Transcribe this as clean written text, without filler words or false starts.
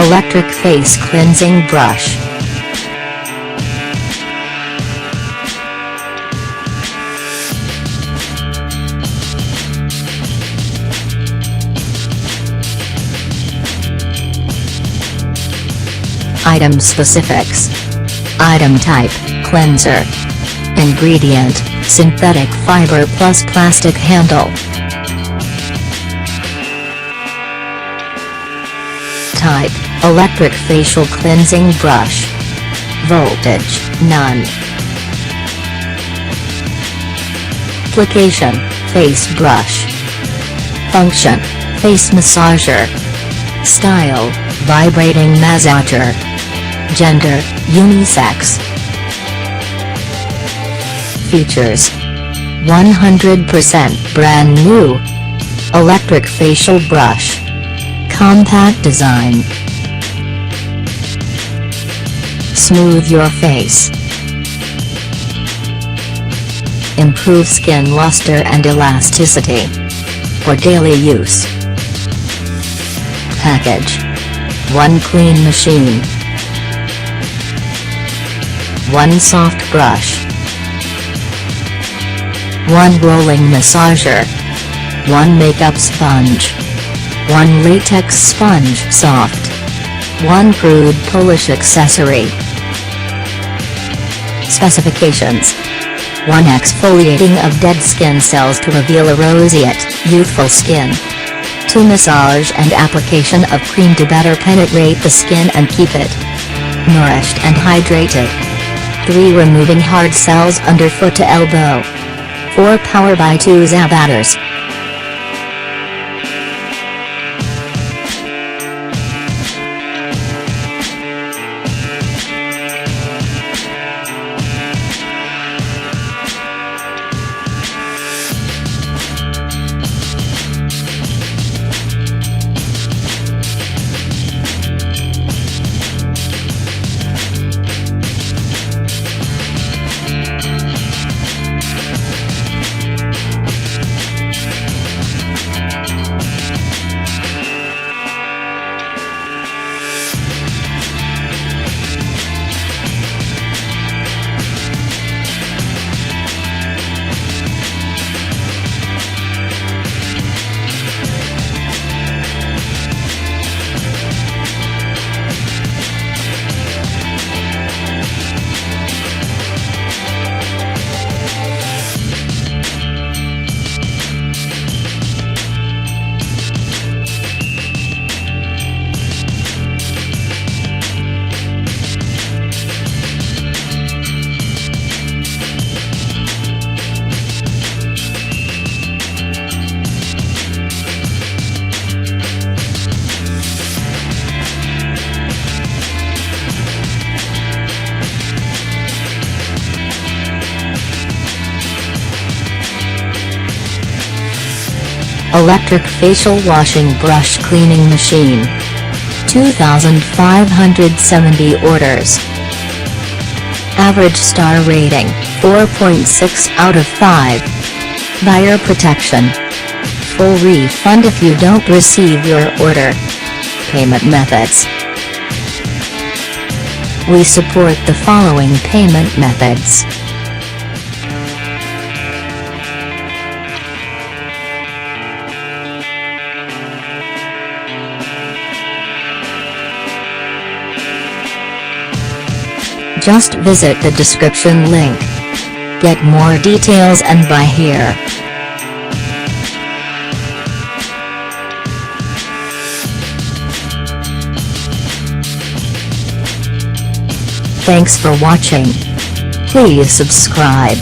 Electric Face Cleansing Brush. Item specifics. Item type, cleanser. Ingredient, synthetic fiber plus plastic handle. Type, electric facial cleansing brush. Voltage, none. Application, face brush. Function, face massager. Style, vibrating Masaager. Gender, unisex. Features: 100% brand new. Electric facial brush. Compact design. Smooth your face. Improve skin luster and elasticity. For daily use. Package: 1 clean machine. 1 soft brush. 1 rolling massager. 1 makeup sponge. 1 latex sponge soft. 1 crude polish accessory. Specifications: 1 exfoliating of dead skin cells to reveal a roseate, youthful skin. 2 massage and application of cream to better penetrate the skin and keep it nourished and hydrated. 3 removing hard cells underfoot to elbow. 4 power by 2 Vibrator. Electric facial washing brush cleaning machine. 2,570 orders. Average star rating, 4.6 out of 5. Buyer protection. Full refund if you don't receive your order. Payment methods. We support the following payment methods. Just visit the description link. Get more details and buy here. Thanks for watching. Please subscribe.